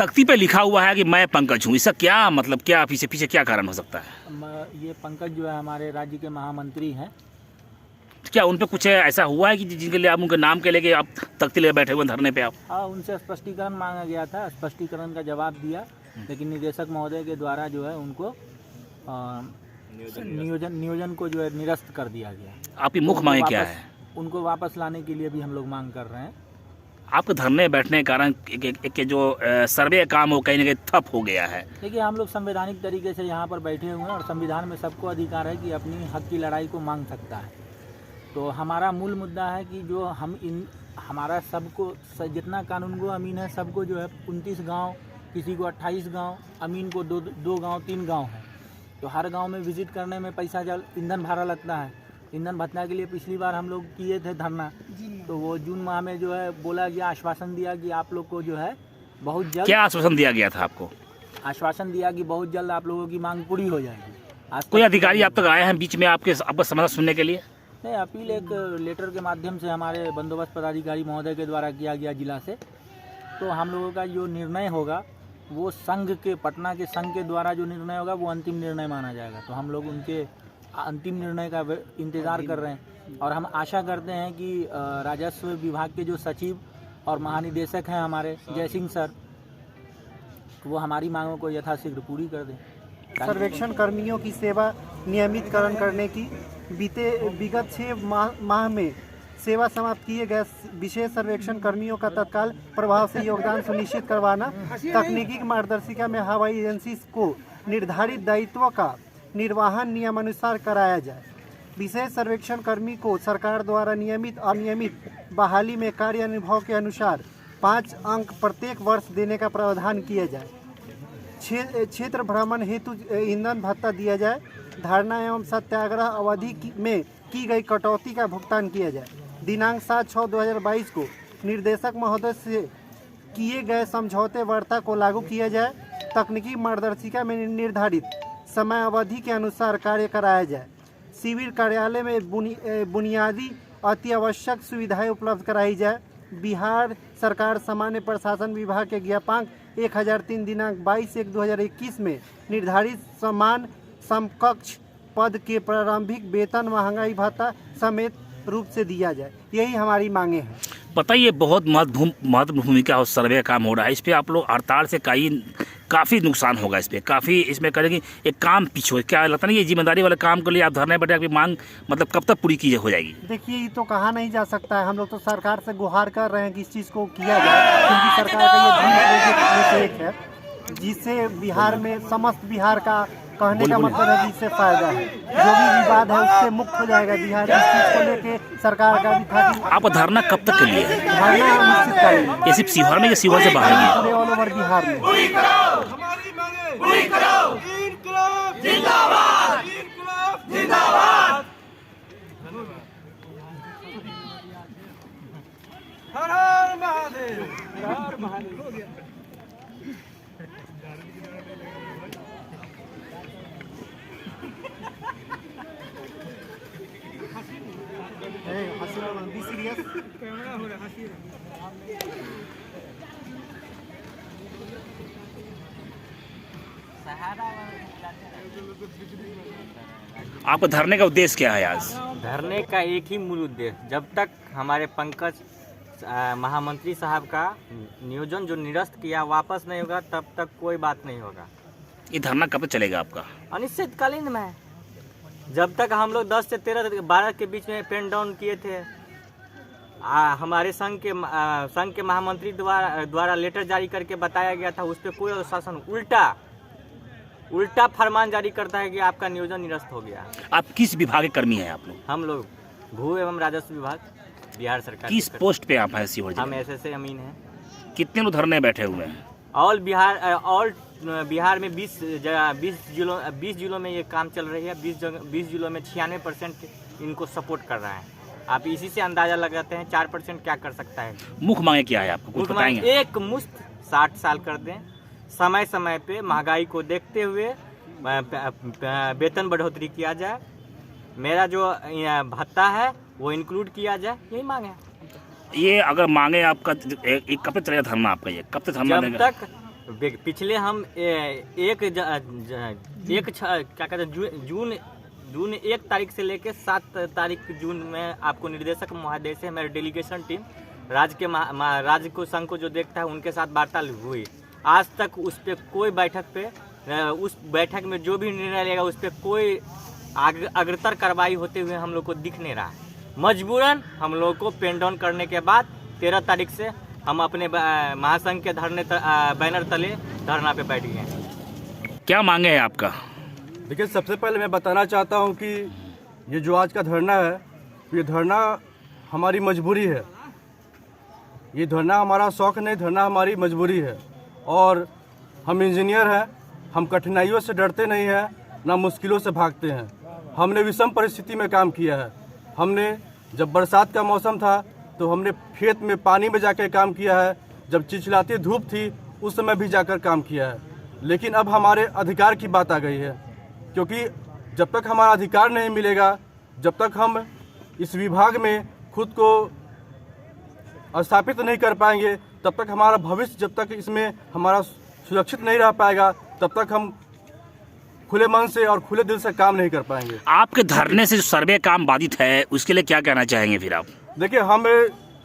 तख्ती पे लिखा हुआ है कि मैं पंकज हूँ, इसका क्या मतलब, क्या पीछे पीछे क्या कारण हो सकता है? ये पंकज जो है हमारे राज्य के महामंत्री हैं। क्या उन पे कुछ ऐसा हुआ है कि जिनके लिए आप उनके नाम के लेके आप तख्ती ले बैठे हुए धरने पे आप? हाँ, उनसे स्पष्टीकरण मांगा गया था, स्पष्टीकरण का जवाब दिया, लेकिन निदेशक महोदय के द्वारा जो है उनको नियोजन को जो है निरस्त कर दिया गया। आपकी मुख्य मांग क्या है? उनको वापस लाने के लिए भी हम लोग मांग कर रहे हैं। आपके धरने बैठने के कारण एक जो सर्वे काम हो कहीं ना कहीं ठप हो गया है। देखिए, हम लोग संवैधानिक तरीके से यहाँ पर बैठे हुए हैं और संविधान में सबको अधिकार है कि अपनी हक की लड़ाई को मांग सकता है। तो हमारा मूल मुद्दा है कि जो हमारा सबको जितना कानून गो अमीन है सबको जो है 29 गांव, किसी को 28 गांव, अमीन को दो गांव 3 गांव है। तो हर गांव में विजिट करने में पैसा ईंधन भाड़ा लगता है। ईंधन भत्ता के लिए पिछली बार हम लोग किए थे धरना, तो वो जून माह में जो है बोला गया, आश्वासन दिया कि आप लोग को जो है बहुत जल्द। क्या आश्वासन दिया गया था आपको? आश्वासन दिया कि बहुत जल्द आप लोगों की मांग पूरी हो जाएगी। आज कोई अधिकारी आप तक आए हैं बीच में आपका समाधान सुनने के लिए? नहीं, अपील एक लेटर के माध्यम से हमारे बंदोबस्त पदाधिकारी महोदय के द्वारा किया गया जिला से। तो हम लोगों का जो निर्णय होगा वो पटना के संघ के द्वारा जो निर्णय होगा वो अंतिम निर्णय माना जाएगा। तो हम लोग उनके अंतिम निर्णय का इंतज़ार कर रहे हैं और हम आशा करते हैं कि राजस्व विभाग के जो सचिव और महानिदेशक हैं हमारे जय सिंह सर, वो हमारी मांगों को यथाशीघ्र पूरी कर दें। सर्वेक्षण कर्मियों की सेवा नियमितकरण करने की विगत 6 माह में सेवा समाप्त किए गए विशेष सर्वेक्षण कर्मियों का तत्काल प्रभाव से योगदान सुनिश्चित करवाना, तकनीकी मार्गदर्शिका में हवाई एजेंसी को निर्धारित दायित्वों का निर्वहन नियमानुसार कराया जाए। विशेष सर्वेक्षण कर्मी को सरकार द्वारा नियमित अनियमित बहाली में कार्य अनुभव के अनुसार 5 अंक प्रत्येक वर्ष देने का प्रावधान किया जाए। क्षेत्र भ्रमण हेतु ईंधन भत्ता दिया जाए। धरना एवं सत्याग्रह अवधि में की गई कटौती का भुगतान किया जाए। दिनांक 7/6/2022 को निर्देशक महोदय से किए गए समझौते वार्ता को लागू किया जाए। तकनीकी मार्गदर्शिका में निर्धारित समय अवधि के अनुसार कार्य कराया जाए। शिविर कार्यालय में बुनियादी अति आवश्यक सुविधाएं उपलब्ध कराई जाए। बिहार सरकार सामान्य प्रशासन विभाग के ज्ञापांक 1003 दिनांक 22/1/2021 में निर्धारित समान समकक्ष पद के प्रारंभिक वेतन महंगाई भत्ता समेत रूप से दिया जाए। यही हमारी मांगे हैं। पता ही ये बहुत महत्वपूर्ण भूमिका और सर्वे काम हो रहा है। इस पे आप लोग हड़ताल से काफ़ी नुकसान होगा। इस पे काफ़ी इसमें करेंगे एक काम पीछे क्या लगता नहीं, ये जिम्मेदारी वाले काम के लिए आप धरने बैठे, आपकी मांग मतलब कब तक पूरी की हो जाएगी? देखिए, ये तो कहा नहीं जा सकता है। हम लोग तो सरकार से गुहार कर रहे हैं कि इस चीज़ को किया जाए, क्योंकि सरकार का ये एक है जिससे बिहार में समस्त बिहार का कहने का मतलब है जिससे फायदा है। जो भी विवाद है उससे मुक्त हो जाएगा बिहार। इस चीज़ को लेके सरकार का भी था कि आप धरना कब तक के लिए है? धरना निश्चित करेंगे। ये सिर्फ सीहोर में या सीहोर से बाहर भी? पूरे ऑल ओवर बिहार में। हर हर महादेव, हर हर महादेव। हो गया। Be serious. कैमरा हो रहा है, हंसी आपको धरने का उद्देश्य क्या है आज? धरने का एक ही मूल उद्देश्य, जब तक हमारे पंकज महामंत्री साहब का नियोजन जो निरस्त किया वापस नहीं होगा तब तक कोई बात नहीं होगा। ये धरना कब तक चलेगा आपका? अनिश्चितकालीन में, जब तक हम लोग 10 से 13-12 के बीच में पेन डाउन किए थे। हमारे संघ के महामंत्री द्वारा लेटर जारी करके बताया गया था, उस पर कोई शासन उल्टा फरमान जारी करता है कि आपका नियोजन निरस्त हो गया। आप किस विभाग के कर्मी हैं आप लोग? हम लोग भू एवं राजस्व विभाग बिहार सरकार। किस पोस्ट पे आप हैं सीहोर जिले? हम एसएसए अमीन हैं। कितने लोग धरने बैठे हुए हैं? ऑल बिहार में 20 जिलों में ये काम चल रही है। 20 जिलों में 96% इनको सपोर्ट कर रहा है। आप इसी से अंदाजा लगाते हैं 4% क्या कर सकता है। मुख्य मांगे क्या है आपको कुछ बताएंगे? एक मुश्त 60 साल कर दें, समय समय पे महंगाई को देखते हुए वेतन बढ़ोतरी किया जाए, मेरा जो भत्ता है वो इंक्लूड किया जाए, यही मांग है। ये अगर मांगे आपका कब तक चलेगा धरना आपका? ये कब तक धरना? जब तक पिछले हम क्या कहते हैं जून 1 तारीख से लेकर 7 तारीख जून में आपको निर्देशक महोदय से हमारी डेलीगेशन टीम राज्य को संघ को जो देखता है उनके साथ वार्ता हुई। आज तक उस पर कोई उस बैठक में जो भी निर्णय लेगा उस पर कोई अग्रतर कार्रवाई होते हुए हम लोग को दिख नहीं रहा है। मजबूरन हम लोग को पेन डाउन करने के बाद 13 तारीख से हम अपने महासंघ के बैनर तले धरना पे बैठ गए। क्या मांगे है आपका? देखिए, सबसे पहले मैं बताना चाहता हूं कि ये जो आज का धरना है, ये धरना हमारी मजबूरी है। ये धरना हमारा शौक़ नहीं, धरना हमारी मजबूरी है। और हम इंजीनियर हैं, हम कठिनाइयों से डरते नहीं हैं, ना मुश्किलों से भागते हैं। हमने विषम परिस्थिति में काम किया है। हमने जब बरसात का मौसम था तो हमने खेत में पानी में जाकर काम किया है। जब चिलचिलाती धूप थी उस समय भी जाकर काम किया है। लेकिन अब हमारे अधिकार की बात आ गई है, क्योंकि जब तक हमारा अधिकार नहीं मिलेगा, जब तक हम इस विभाग में खुद को स्थापित नहीं कर पाएंगे, तब तक हमारा भविष्य, जब तक इसमें हमारा सुरक्षित नहीं रह पाएगा, तब तक हम खुले मन से और खुले दिल से काम नहीं कर पाएंगे। आपके धरने से जो सर्वे काम बाधित है उसके लिए क्या कहना चाहेंगे फिर आप? देखिए, हम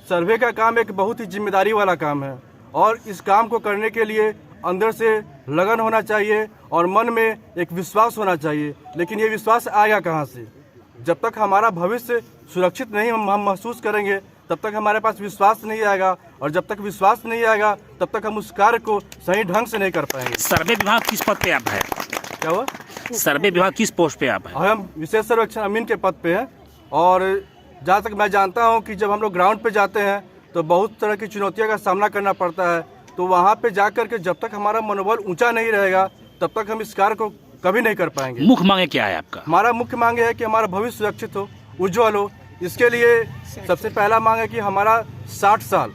सर्वे का काम एक बहुत ही जिम्मेदारी वाला काम है और इस काम को करने के लिए अंदर से लगन होना चाहिए और मन में एक विश्वास होना चाहिए। लेकिन ये विश्वास आएगा कहाँ से? जब तक हमारा भविष्य सुरक्षित नहीं हम महसूस करेंगे, तब तक हमारे पास विश्वास नहीं आएगा। और जब तक विश्वास नहीं आएगा, तब तक हम उस कार्य को सही ढंग से नहीं कर पाएंगे। सर्वे विभाग किस पद पे आप है? क्या हुआ? सर्वे विभाग किस पोस्ट पे आप है? हम विशेष सर्वेक्षण अमीन के पद पे हैं। और जहाँ तक मैं जानता हूँ कि जब हम लोग ग्राउंड पे जाते हैं तो बहुत तरह की चुनौतियों का सामना करना पड़ता है। तो वहाँ पे जाकर के जब तक हमारा मनोबल ऊंचा नहीं रहेगा, तब तक हम इस कार्य को कभी नहीं कर पाएंगे। मुख्य मांगे क्या है आपका? हमारा मुख्य मांग है कि हमारा भविष्य सुरक्षित हो, उज्जवल हो। इसके लिए सबसे पहला मांग है कि हमारा 60 साल,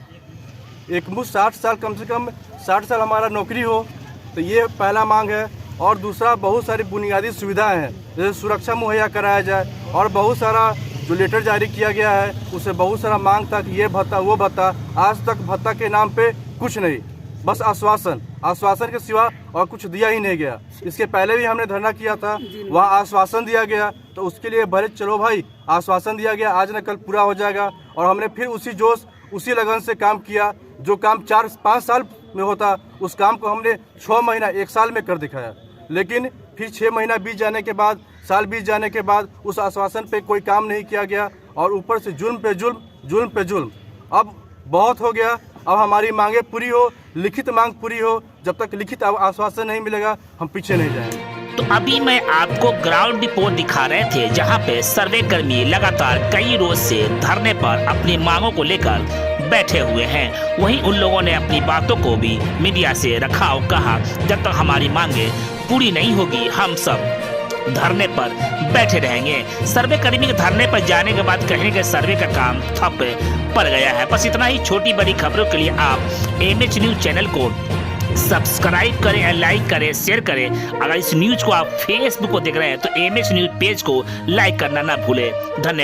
एक मुश्त 60 साल, कम से कम 60 साल हमारा नौकरी हो, तो ये पहला मांग है। और दूसरा, बहुत सारी बुनियादी सुविधाएं हैं, जैसे सुरक्षा मुहैया कराया जाए। और बहुत सारा जो लेटर जारी किया गया है उससे बहुत सारा मांग था कि ये भत्ता वो भत्ता। आज तक भत्ता के नाम पे कुछ नहीं, बस आश्वासन के सिवा और कुछ दिया ही नहीं गया। इसके पहले भी हमने धरना किया था, वहाँ आश्वासन दिया गया, तो उसके लिए भरे चलो भाई, आश्वासन दिया गया, आज न कल पूरा हो जाएगा। और हमने फिर उसी जोश उसी लगन से काम किया। जो काम 4-5 साल में होता, उस काम को हमने 6 महीना 1 साल में कर दिखाया। लेकिन फिर 6 महीना बीत जाने के बाद, साल बीत जाने के बाद उस आश्वासन पे कोई काम नहीं किया गया और ऊपर से जुल्म पे जुल्म। अब बहुत हो गया। अब हमारी मांगे पूरी हो, लिखित मांग पूरी हो। जब तक लिखित आश्वासन नहीं मिलेगा, हम पीछे नहीं जाएंगे। तो अभी मैं आपको ग्राउंड रिपोर्ट दिखा रहे थे, जहां पे सर्वे कर्मी लगातार कई रोज से धरने पर अपनी मांगों को लेकर बैठे हुए हैं। वहीं उन लोगों ने अपनी बातों को भी मीडिया से रखा और कहा, जब तक हमारी मांगे पूरी नहीं होगी हम सब धरने पर बैठे रहेंगे। सर्वे कर्मी के धरने पर जाने के बाद कहेंगे कि सर्वे का काम ठप पड़ गया है। बस इतना ही। छोटी बड़ी खबरों के लिए आप एमएच न्यूज चैनल को सब्सक्राइब करें, लाइक करें, शेयर करें। अगर इस न्यूज को आप फेसबुक को देख रहे हैं तो एमएच न्यूज पेज को लाइक करना ना भूलें। धन्यवाद।